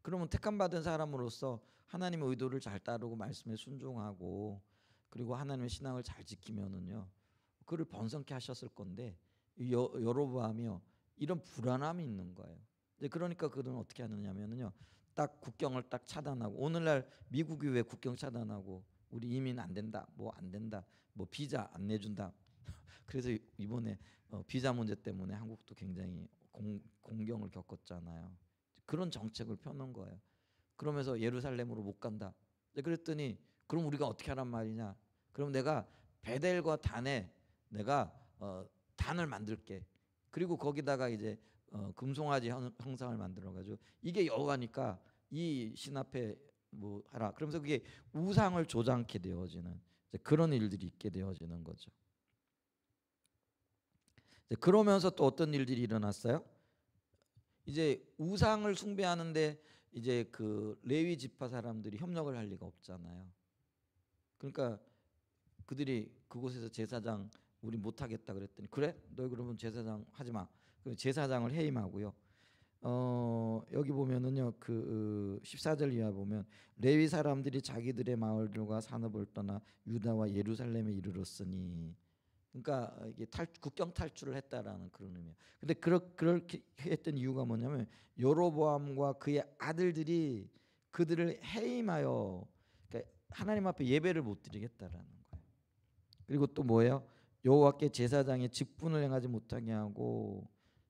그러면 택함 받은 사람으로서 하나님의 의도를 잘 따르고 말씀에 순종하고 그리고 하나님의 신앙을 잘 지키면은요, 그를 번성케 하셨을 건데 여로보암이요, 이런 불안함이 있는 거예요. 그러니까 그들은 어떻게 하느냐면요, 딱 국경을 딱 차단하고, 오늘날 미국이 왜 국경 차단하고 우리 이민 안 된다, 뭐 안 된다, 뭐 비자 안 내준다. 그래서 이번에 비자 문제 때문에 한국도 굉장히 공경을 겪었잖아요. 그런 정책을 펴놓은 거예요. 그러면서 예루살렘으로 못 간다. 그랬더니 그럼 우리가 어떻게 하란 말이냐? 그럼 내가 베델과 단에 내가 단을 만들게. 그리고 거기다가 이제 금송아지 형상을 만들어 가지고 이게 여호와니까 이 신 앞에 뭐 하라. 그러면서 그게 우상을 조장케 되어지는 그런 일들이 있게 되어지는 거죠. 그러면서 또 어떤 일들이 일어났어요? 이제 우상을 숭배하는데 이제 그 레위 지파 사람들이 협력을 할 리가 없잖아요. 그러니까 그들이 그곳에서 제사장 우리 못 하겠다 그랬더니, 그래? 너 그러면 제사장 하지 마. 제사장을 해임하고요. 여기 보면은요, 그 14절 이하 보면 레위 사람들이 자기들의 마을들과 산업을 떠나 유다와 예루살렘에 이르렀으니, 그러니까 이게 국경 탈출을 했다라는 그런 의미예요. 근데 그렇게 했던 이유가 뭐냐면 여로보암과 그의 아들들이 그들을 해임하여, 그러니까 하나님 앞에 예배를 못 드리겠다라는 거예요. 그리고 또 뭐예요? 여호와께 제사장의 직분을 행하지 못하게 하고,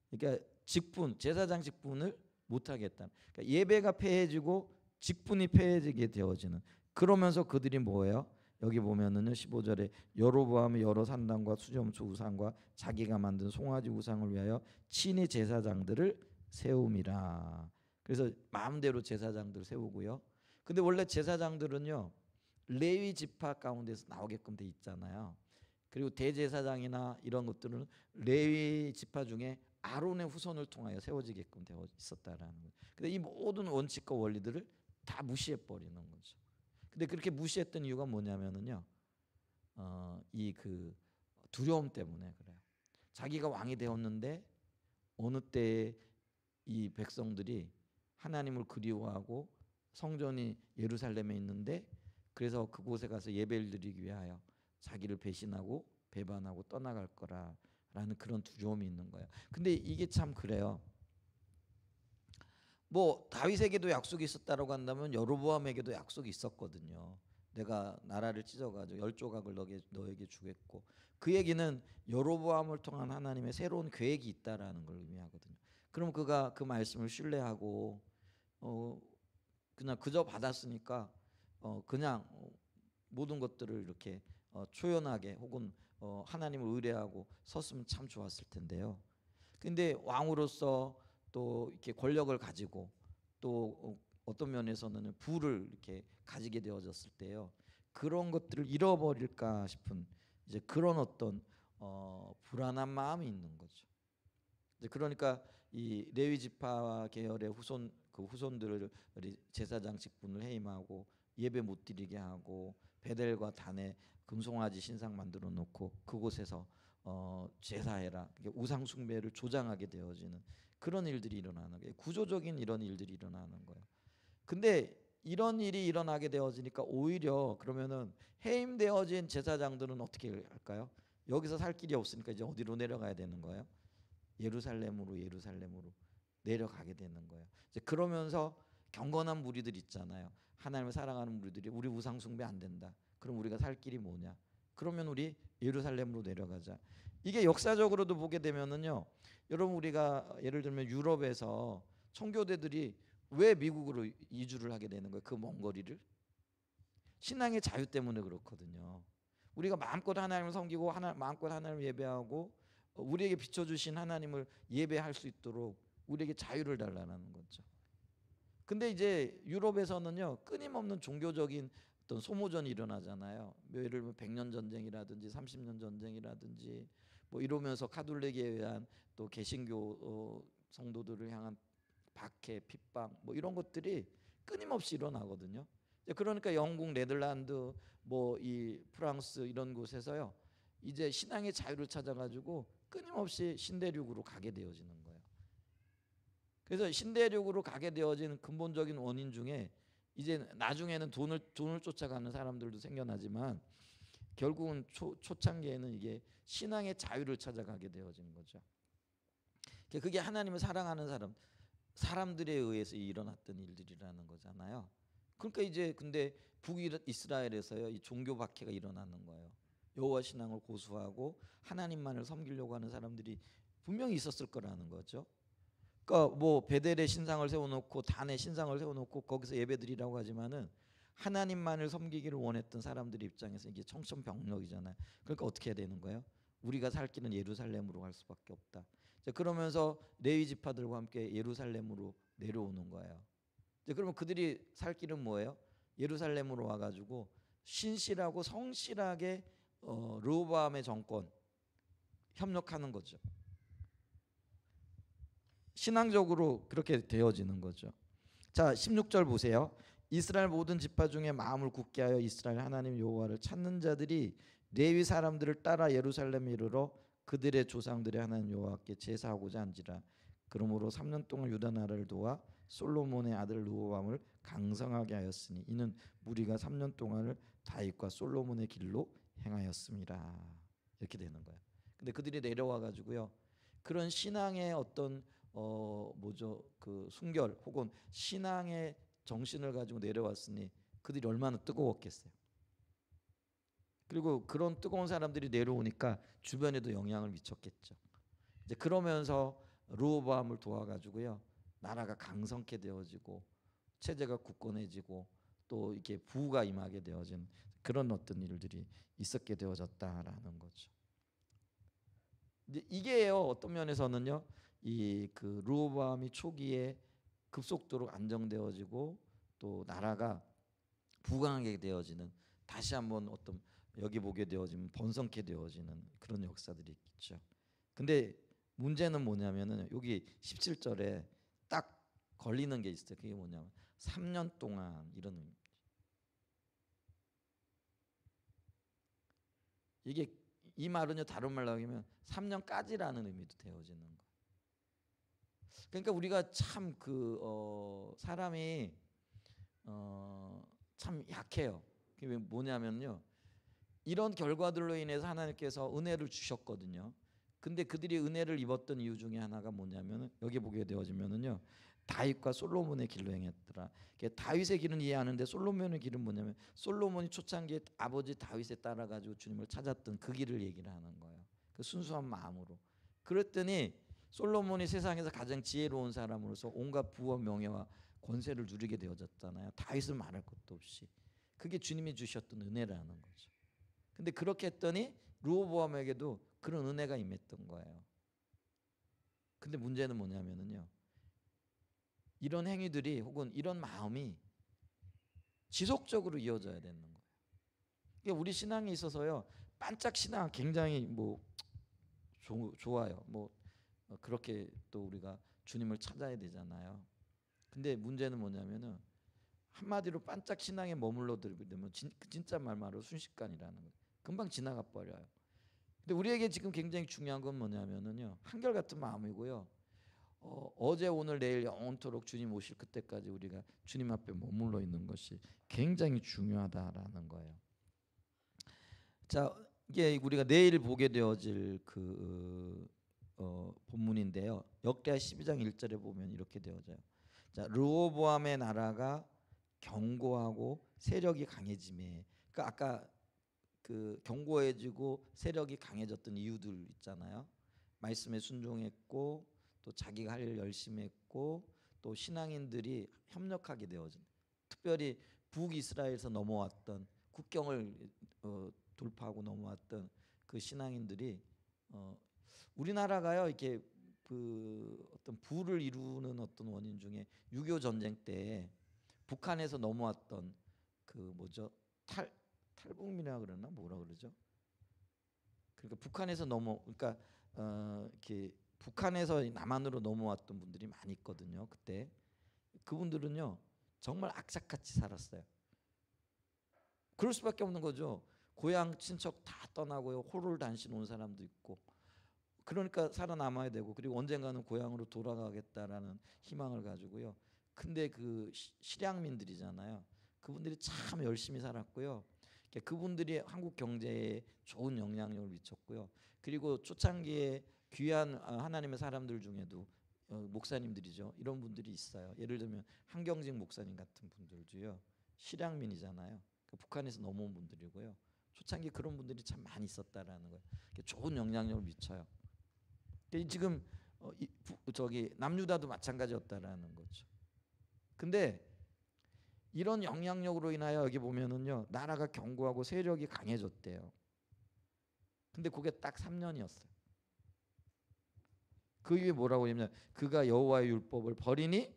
그러니까 직분, 제사장 직분을 못하겠다. 그러니까 예배가 폐해지고 직분이 폐해지게 되어지는. 그러면서 그들이 뭐예요? 여기 보면은요, 15절에 여로보암의 여러 산당과 수점초 우상과 자기가 만든 송아지 우상을 위하여 친히 제사장들을 세움이라. 그래서 마음대로 제사장들 세우고요. 근데 원래 제사장들은요, 레위 지파 가운데서 나오게끔 돼 있잖아요. 그리고 대제사장이나 이런 것들은 레위 지파 중에 아론의 후손을 통하여 세워지게끔 되어 있었다라는 거예요. 근데 이 모든 원칙과 원리들을 다 무시해 버리는 거죠. 근데 그렇게 무시했던 이유가 뭐냐면은요, 이 그 두려움 때문에 그래요. 자기가 왕이 되었는데 어느 때에 이 백성들이 하나님을 그리워하고 성전이 예루살렘에 있는데, 그래서 그곳에 가서 예배를 드리기 위하여 자기를 배신하고 배반하고 떠나갈 거라라는 그런 두려움이 있는 거예요. 근데 이게 참 그래요. 뭐 다윗에게도 약속이 있었다라고 한다면 여로보암에게도 약속이 있었거든요. 내가 나라를 찢어가지고 10조각을 너에게 주겠고, 그 얘기는 여로보암을 통한 하나님의 새로운 계획이 있다라는 걸 의미하거든요. 그럼 그가 그 말씀을 신뢰하고 그냥 그저 받았으니까 그냥 모든 것들을 이렇게 초연하게 혹은 하나님을 의뢰하고 섰으면 참 좋았을 텐데요. 근데 왕으로서 또 이렇게 권력을 가지고 또 어떤 면에서는 부를 이렇게 가지게 되어졌을 때요, 그런 것들을 잃어버릴까 싶은 이제 그런 어떤 불안한 마음이 있는 거죠. 이제 그러니까 이 레위 지파 계열의 후손들을 제사장 직분을 해임하고 예배 못 드리게 하고 베델과 단에 금송아지 신상 만들어 놓고 그곳에서 제사해라, 우상 숭배를 조장하게 되어지는 그런 일들이 일어나는 거예요. 구조적인 이런 일들이 일어나는 거예요. 근데 이런 일이 일어나게 되어지니까 오히려 그러면은 해임되어진 제사장들은 어떻게 할까요? 여기서 살 길이 없으니까 이제 어디로 내려가야 되는 거예요? 예루살렘으로 내려가게 되는 거예요. 이제 그러면서 경건한 무리들 있잖아요. 하나님을 사랑하는 무리들이 우리 우상 숭배 안 된다. 그럼 우리가 살 길이 뭐냐? 그러면 우리 예루살렘으로 내려가자. 이게 역사적으로도 보게 되면은요, 여러분 우리가 예를 들면 유럽에서 청교대들이 왜 미국으로 이주를 하게 되는 거예요? 그 먼 거리를 신앙의 자유 때문에 그렇거든요. 우리가 마음껏 하나님을 섬기고 마음껏 하나님을 예배하고 우리에게 비춰주신 하나님을 예배할 수 있도록 우리에게 자유를 달라는 거죠. 근데 이제 유럽에서는요 끊임없는 종교적인 어떤 소모전이 일어나잖아요. 예를 들면 100년 전쟁이라든지 30년 전쟁이라든지 뭐 이러면서 카톨릭에 의한 또 개신교 성도들을 향한 박해, 핍박 뭐 이런 것들이 끊임없이 일어나거든요. 그러니까 영국, 네덜란드, 뭐 이 프랑스 이런 곳에서요 이제 신앙의 자유를 찾아가지고 끊임없이 신대륙으로 가게 되어지는 거예요. 그래서 신대륙으로 가게 되어진 근본적인 원인 중에 이제 나중에는 돈을 쫓아가는 사람들도 생겨나지만 결국은 초창기에는 이게 신앙의 자유를 찾아가게 되어진 거죠. 그게 하나님을 사랑하는 사람들에 의해서 일어났던 일들이라는 거잖아요. 그러니까 이제 근데 북이스라엘에서요 이 종교 박해가 일어나는 거예요. 여호와 신앙을 고수하고 하나님만을 섬기려고 하는 사람들이 분명히 있었을 거라는 거죠. 그러니까 뭐 베델의 신상을 세워놓고 단의 신상을 세워놓고 거기서 예배드리라고 하지만은 하나님만을 섬기기를 원했던 사람들의 입장에서 이게 청천벽력이잖아요. 그러니까 어떻게 해야 되는 거예요? 우리가 살 길은 예루살렘으로 갈 수밖에 없다. 그러면서 레위 지파들과 함께 예루살렘으로 내려오는 거예요. 그러면 그들이 살 길은 뭐예요? 예루살렘으로 와가지고 신실하고 성실하게 르호보암의 정권 협력하는 거죠. 신앙적으로 그렇게 되어지는 거죠. 자, 16절 보세요. 이스라엘 모든 지파 중에 마음을 굳게 하여 이스라엘 하나님 여호와를 찾는 자들이 레위 사람들을 따라 예루살렘에 이르러 그들의 조상들의 하나님 여호와께 제사하고자 한지라. 그러므로 3년 동안 유다 나라를 도와 솔로몬의 아들 르호보암을 강성하게 하였으니 이는 무리가 3년 동안을 다윗과 솔로몬의 길로 행하였습니다. 이렇게 되는 거예요. 근데 그들이 내려와 가지고요. 그런 신앙의 어떤 그 순결 혹은 신앙의 정신을 가지고 내려왔으니 그들이 얼마나 뜨거웠겠어요. 그리고 그런 뜨거운 사람들이 내려오니까 주변에도 영향을 미쳤겠죠. 이제 그러면서 르호보암을 도와가지고요 나라가 강성케 되어지고 체제가 굳건해지고 또 이렇게 부가 임하게 되어진 그런 어떤 일들이 있었게 되어졌다라는 거죠. 이제 이게요 어떤 면에서는요 이 그 르호보암이 초기에 급속도로 안정되어지고 또 나라가 부강하게 되어지는 다시 한번 어떤 여기 보게 되어지면 번성케 되어지는 그런 역사들이 있죠. 근데 문제는 뭐냐면은 여기 17절에 딱 걸리는 게 있어요. 그게 뭐냐면 3년 동안 이런 의미입니다. 이게 이 말은요 다른 말로 하면 3년까지라는 의미도 되어지는 거예요. 그러니까 우리가 참 사람이 참 약해요. 그게 뭐냐면요. 이런 결과들로 인해서 하나님께서 은혜를 주셨거든요. 근데 그들이 은혜를 입었던 이유 중에 하나가 뭐냐면은 여기 보게 되어지면은요. 다윗과 솔로몬의 길로 행했더라. 다윗의 길은 이해하는데 솔로몬의 길은 뭐냐면 솔로몬이 초창기에 아버지 다윗에 따라 가지고 주님을 찾았던 그 길을 얘기를 하는 거예요. 그 순수한 마음으로. 그랬더니 솔로몬이 세상에서 가장 지혜로운 사람으로서 온갖 부와 명예와 권세를 누리게 되어졌잖아요. 다윗은 말할 것도 없이. 그게 주님이 주셨던 은혜라는 거죠. 근데 그렇게 했더니 르호보암에게도 그런 은혜가 임했던 거예요. 근데 문제는 뭐냐면요. 이런 행위들이 혹은 이런 마음이 지속적으로 이어져야 되는 거예요. 그러니까 우리 신앙에 있어서요. 반짝 신앙 굉장히 좋아요. 그렇게 또 우리가 주님을 찾아야 되잖아요. 근데 문제는 뭐냐면은 한마디로 반짝 신앙에 머물러 들게 되면 진짜 말로 순식간이라는 거예요. 금방 지나가 버려요. 근데 우리에게 지금 굉장히 중요한 건 뭐냐면은요. 한결같은 마음이고요. 어제 오늘 내일 영원토록 주님 오실 그때까지 우리가 주님 앞에 머물러 있는 것이 굉장히 중요하다라는 거예요. 자, 이게 우리가 내일 보게 되어질 본문인데요. 역대하 12장 1절에 보면 이렇게 되어져요. 자, 르호보암의 나라가 견고하고 세력이 강해짐에. 그러니까 아까 그 견고해지고 세력이 강해졌던 이유들 있잖아요. 말씀에 순종했고 또 자기가 할 일 열심히 했고 또 신앙인들이 협력하게 되어진. 특별히 북이스라엘에서 넘어왔던 국경을 돌파하고 넘어왔던 그 신앙인들이 우리나라가요 이렇게 그 어떤 부를 이루는 어떤 원인 중에 6.25 전쟁 때 북한에서 넘어왔던 그 뭐죠 탈북민이라 그러나 뭐라 그러죠? 그러니까 북한에서 그러니까 이렇게 북한에서 남한으로 넘어왔던 분들이 많이 있거든요. 그때 그분들은요 정말 악착같이 살았어요. 그럴 수밖에 없는 거죠. 고향 친척 다 떠나고요. 호를 단신 온 사람도 있고. 그러니까 살아남아야 되고 그리고 언젠가는 고향으로 돌아가겠다라는 희망을 가지고요. 근데 그 실향민들이잖아요. 그분들이 참 열심히 살았고요. 그분들이 한국 경제에 좋은 영향력을 미쳤고요. 그리고 초창기에 귀한 하나님의 사람들 중에도 목사님들이죠. 이런 분들이 있어요. 예를 들면 한경직 목사님 같은 분들도요. 실향민이잖아요. 북한에서 넘어온 분들이고요. 초창기 그런 분들이 참 많이 있었다라는 거예요. 좋은 영향력을 미쳐요. 지금 저기 남유다도 마찬가지였다라는 거죠. 근데 이런 영향력으로 인하여 여기 보면은요 나라가 견고하고 세력이 강해졌대요. 근데 그게 딱 3년이었어요. 그 이후에 뭐라고 하냐면 그가 여호와의 율법을 버리니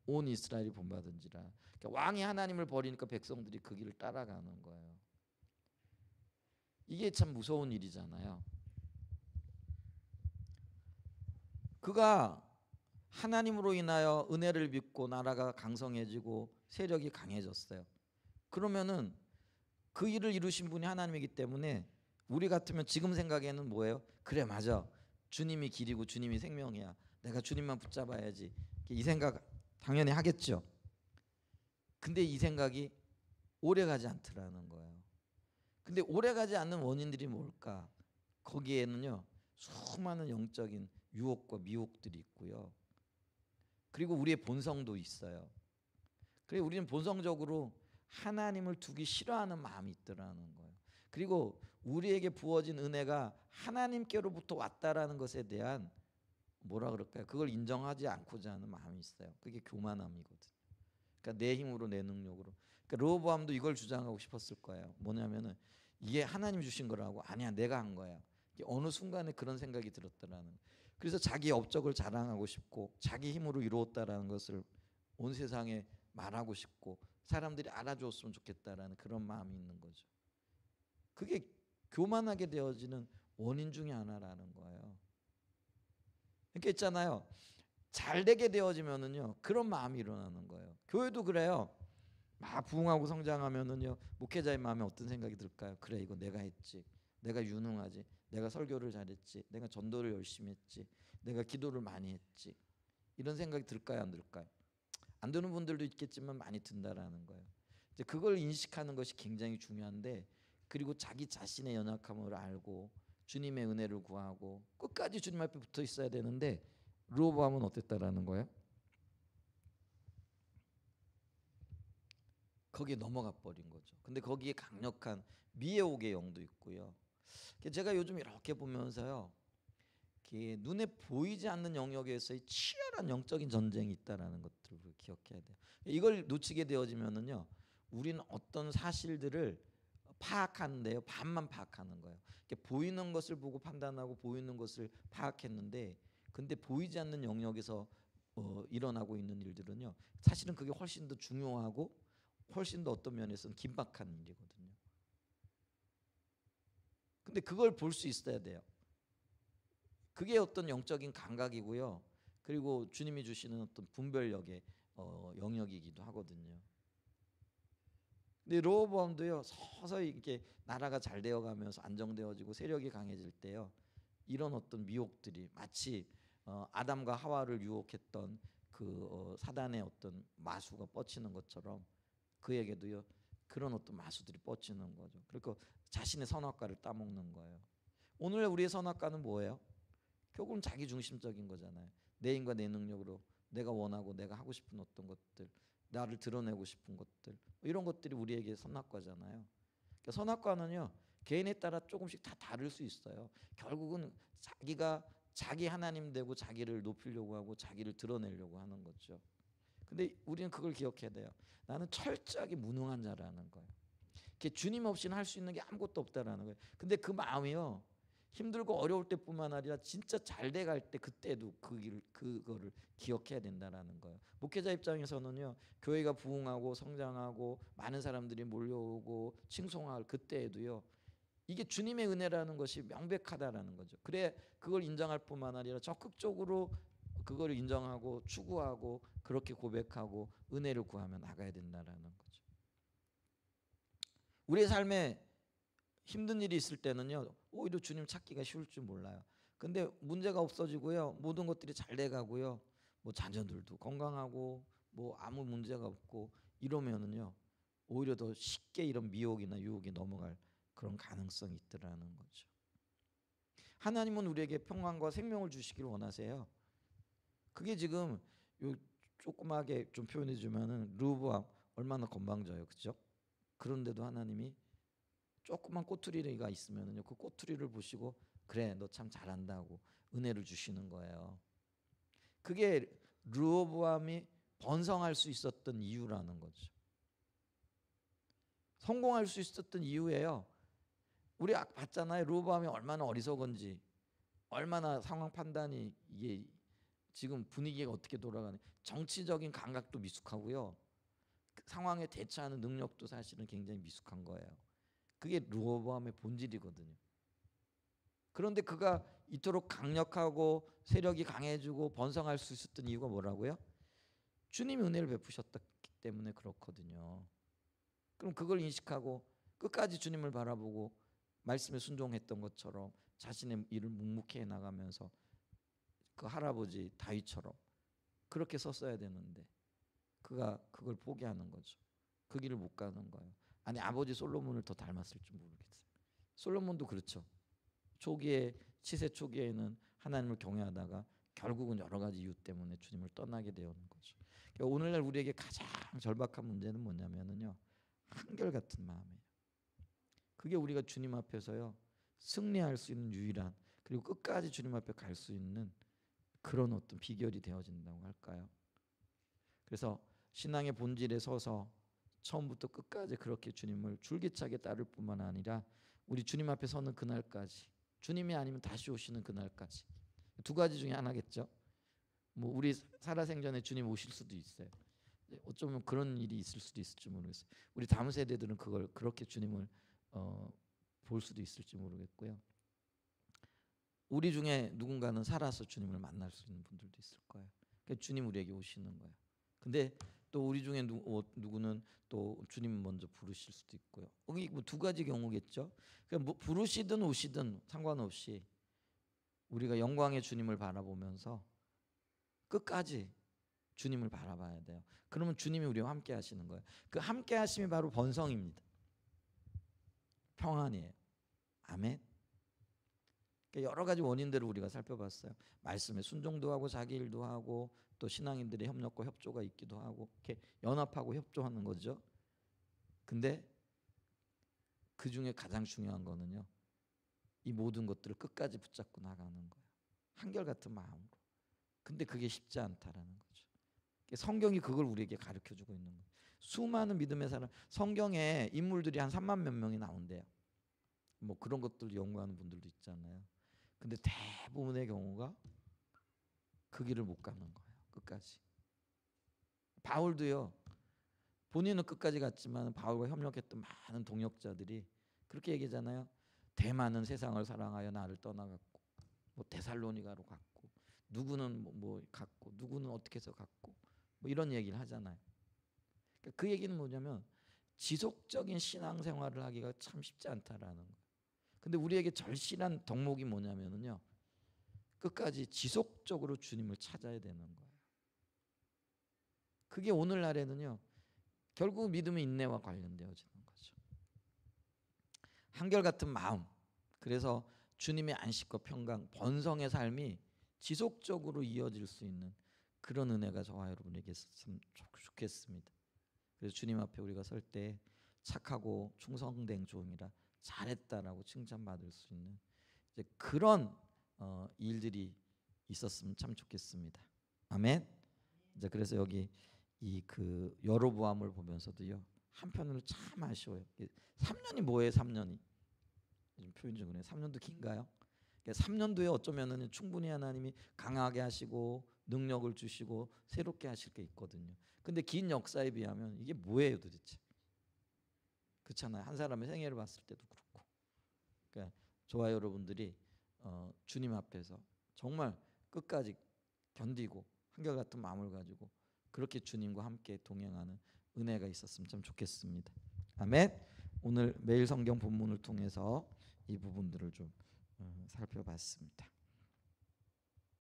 온 이스라엘이 본받은지라. 그러니까 왕이 하나님을 버리니까 백성들이 그 길을 따라가는 거예요. 이게 참 무서운 일이잖아요. 그가 하나님으로 인하여 은혜를 믿고 나라가 강성해지고 세력이 강해졌어요. 그러면은 그 일을 이루신 분이 하나님이기 때문에 우리 같으면 지금 생각에는 뭐예요? 그래 맞아. 주님이 길이고 주님이 생명이야. 내가 주님만 붙잡아야지. 이 생각 당연히 하겠죠. 근데 이 생각이 오래가지 않더라는 거예요. 근데 오래가지 않는 원인들이 뭘까? 거기에는요 수많은 영적인 유혹과 미혹들이 있고요. 그리고 우리의 본성도 있어요. 그래서 우리는 본성적으로 하나님을 두기 싫어하는 마음이 있더라는 거예요. 그리고 우리에게 부어진 은혜가 하나님께로부터 왔다라는 것에 대한 뭐라 그럴까요? 그걸 인정하지 않고자 하는 마음이 있어요. 그게 교만함이거든요. 그러니까 내 힘으로 내 능력으로. 그러니까 르호보암도 이걸 주장하고 싶었을 거예요. 뭐냐면은 이게 하나님 주신 거라고. 아니야 내가 한 거야. 어느 순간에 그런 생각이 들었더라는 거예요. 그래서 자기 업적을 자랑하고 싶고 자기 힘으로 이루었다라는 것을 온 세상에 말하고 싶고 사람들이 알아줬으면 좋겠다라는 그런 마음이 있는 거죠. 그게 교만하게 되어지는 원인 중에 하나라는 거예요. 그러니까 있잖아요. 잘 되게 되어지면은요 그런 마음이 일어나는 거예요. 교회도 그래요. 막 부흥하고 성장하면은요 목회자의 마음에 어떤 생각이 들까요? 그래 이거 내가 했지. 내가 유능하지. 내가 설교를 잘했지. 내가 전도를 열심히 했지. 내가 기도를 많이 했지. 이런 생각이 들까요? 안 들까요? 안 드는 분들도 있겠지만 많이 든다라는 거예요. 이제 그걸 인식하는 것이 굉장히 중요한데 그리고 자기 자신의 연약함을 알고 주님의 은혜를 구하고 끝까지 주님 앞에 붙어 있어야 되는데 르호보암은 어땠다라는 거예요? 거기에 넘어가 버린 거죠. 근데 거기에 강력한 미해옥의 영도 있고요. 제가 요즘 이렇게 보면서요. 눈에 보이지 않는 영역에서의 치열한 영적인 전쟁이 있다라는 것들을 기억해야 돼요. 이걸 놓치게 되어지면은요, 우리는 어떤 사실들을 파악하는데요, 반만 파악하는 거예요. 보이는 것을 보고 판단하고 보이는 것을 파악했는데, 근데 보이지 않는 영역에서 일어나고 있는 일들은요, 사실은 그게 훨씬 더 중요하고 훨씬 더 어떤 면에서는 긴박한 일이거든요. 근데 그걸 볼 수 있어야 돼요. 그게 어떤 영적인 감각이고요. 그리고 주님이 주시는 어떤 분별력의 영역이기도 하거든요. 근데 르호보암도요 서서히 이렇게 나라가 잘 되어가면서 안정되어지고 세력이 강해질 때요 이런 어떤 미혹들이 마치 아담과 하와를 유혹했던 그 사단의 어떤 마수가 뻗치는 것처럼 그에게도요 그런 어떤 마수들이 뻗치는 거죠. 그리고 자신의 선악과를 따먹는 거예요. 오늘 우리의 선악과는 뭐예요? 결국은 자기 중심적인 거잖아요. 내 힘과 내 능력으로 내가 원하고 내가 하고 싶은 어떤 것들, 나를 드러내고 싶은 것들, 이런 것들이 우리에게 선악과잖아요. 그러니까 선악과는요 개인에 따라 조금씩 다 다를 수 있어요. 결국은 자기가 자기 하나님 되고 자기를 높이려고 하고 자기를 드러내려고 하는 거죠. 근데 우리는 그걸 기억해야 돼요. 나는 철저하게 무능한 자라는 거예요. 주님 없이는 할 수 있는 게 아무것도 없다라는 거예요. 근데 그 마음이요 힘들고 어려울 때뿐만 아니라 진짜 잘 돼갈 때 그때도 그거를 기억해야 된다라는 거예요. 목회자 입장에서는요, 교회가 부흥하고 성장하고 많은 사람들이 몰려오고 칭송할 그때에도요, 이게 주님의 은혜라는 것이 명백하다라는 거죠. 그래 그걸 인정할 뿐만 아니라 적극적으로 그걸 인정하고 추구하고 그렇게 고백하고 은혜를 구하며 나가야 된다라는 거죠. 우리의 삶에 힘든 일이 있을 때는요, 오히려 주님 찾기가 쉬울 줄 몰라요. 근데 문제가 없어지고요, 모든 것들이 잘 돼가고요, 뭐 자녀들도 건강하고 뭐 아무 문제가 없고 이러면은요, 오히려 더 쉽게 이런 미혹이나 유혹에 넘어갈 그런 가능성이 있더라는 거죠. 하나님은 우리에게 평안과 생명을 주시기를 원하세요. 그게 지금 요 조그맣게 좀 표현해 주면은 르호보암 얼마나 건방져요, 그렇죠? 그런데도 하나님이 조그만 꼬투리가 있으면은요, 그 꼬투리를 보시고 그래 너 참 잘한다고 은혜를 주시는 거예요. 그게 르호보암이 번성할 수 있었던 이유라는 거죠. 성공할 수 있었던 이유예요. 우리 봤잖아요. 르호보암이 얼마나 어리석은지, 얼마나 상황 판단이 이게 지금 분위기가 어떻게 돌아가는, 정치적인 감각도 미숙하고요, 그 상황에 대처하는 능력도 사실은 굉장히 미숙한 거예요. 그게 르호보암의 본질이거든요. 그런데 그가 이토록 강력하고 세력이 강해지고 번성할 수 있었던 이유가 뭐라고요? 주님이 은혜를 베푸셨기 때문에 그렇거든요. 그럼 그걸 인식하고 끝까지 주님을 바라보고 말씀에 순종했던 것처럼 자신의 일을 묵묵히 해나가면서 그 할아버지 다윗처럼 그렇게 썼어야 되는데 그가 그걸 포기하는 거죠. 그 길을 못 가는 거예요. 아니 아버지 솔로몬을 더 닮았을지 모르겠어요. 솔로몬도 그렇죠. 초기에 치세 초기에는 하나님을 경외하다가 결국은 여러 가지 이유 때문에 주님을 떠나게 되는 거죠. 그러니까 오늘날 우리에게 가장 절박한 문제는 뭐냐면은요, 한결같은 마음이에요. 그게 우리가 주님 앞에서요 승리할 수 있는 유일한, 그리고 끝까지 주님 앞에 갈 수 있는 그런 어떤 비결이 되어진다고 할까요? 그래서 신앙의 본질에 서서 처음부터 끝까지 그렇게 주님을 줄기차게 따를 뿐만 아니라 우리 주님 앞에 서는 그날까지, 주님이 아니면 다시 오시는 그날까지, 두 가지 중에 하나겠죠. 뭐 우리 살아생전에 주님 오실 수도 있어요. 어쩌면 그런 일이 있을 수도 있을지 모르겠어요. 우리 다음 세대들은 그걸 그렇게 주님을 볼 수도 있을지 모르겠고요. 우리 중에 누군가는 살아서 주님을 만날 수 있는 분들도 있을 거예요. 그러니까 주님 우리에게 오시는 거예요. 근데 또 우리 중에 누구는 또 주님 먼저 부르실 수도 있고요. 이게 뭐 두 가지 경우겠죠. 그러니까 뭐 부르시든 오시든 상관없이 우리가 영광의 주님을 바라보면서 끝까지 주님을 바라봐야 돼요. 그러면 주님이 우리와 함께 하시는 거예요. 그 함께 하심이 바로 번성입니다. 평안이에요. 아멘. 그러니까 여러 가지 원인들을 우리가 살펴봤어요. 말씀에 순종도 하고 자기 일도 하고 또 신앙인들의 협력과 협조가 있기도 하고 이렇게 연합하고 협조하는 거죠. 근데 그 중에 가장 중요한 거는요, 이 모든 것들을 끝까지 붙잡고 나가는 거예요. 한결같은 마음으로. 근데 그게 쉽지 않다라는 거죠. 성경이 그걸 우리에게 가르쳐주고 있는 거예요. 수많은 믿음의 사람, 성경에 인물들이 한 3만 몇 명이 나온대요. 뭐 그런 것들 연구하는 분들도 있잖아요. 근데 대부분의 경우가 그 길을 못 가는 거예요. 끝까지. 바울도요, 본인은 끝까지 갔지만 바울과 협력했던 많은 동역자들이 그렇게 얘기하잖아요. 대만은 세상을 사랑하여 나를 떠나갔고, 뭐 데살로니가로 갔고, 누구는 뭐 갔고, 누구는 어떻게 해서 갔고, 뭐 이런 얘기를 하잖아요. 그러니까 그 얘기는 뭐냐면 지속적인 신앙생활을 하기가 참 쉽지 않다라는 거예요. 근데 우리에게 절실한 덕목이 뭐냐면요, 끝까지 지속적으로 주님을 찾아야 되는 거예요. 그게 오늘날에는요, 결국 믿음의 인내와 관련되어지는 거죠. 한결같은 마음. 그래서 주님의 안식과 평강, 번성의 삶이 지속적으로 이어질 수 있는 그런 은혜가 저와 여러분에게 있었으면 좋겠습니다. 그래서 주님 앞에 우리가 설 때 착하고 충성된 종이라 잘했다라고 칭찬받을 수 있는 이제 그런 일들이 있었으면 참 좋겠습니다. 아멘. 이제 그래서 여기 이 그 여로보암을 보면서도요, 한편으로 참 아쉬워요. 3년이 뭐예요? 3년이 요즘 표현 좀 그래요. 3년도 긴가요? 3년 뒤에 어쩌면은 충분히 하나님이 강하게 하시고 능력을 주시고 새롭게 하실 게 있거든요. 근데 긴 역사에 비하면 이게 뭐예요 도대체? 그렇잖아요. 한 사람의 생애를 봤을 때도 그렇고. 그러니까 저와 여러분들이 주님 앞에서 정말 끝까지 견디고 한결같은 마음을 가지고 그렇게 주님과 함께 동행하는 은혜가 있었으면 참 좋겠습니다. 아멘. 오늘 매일 성경 본문을 통해서 이 부분들을 좀 살펴봤습니다.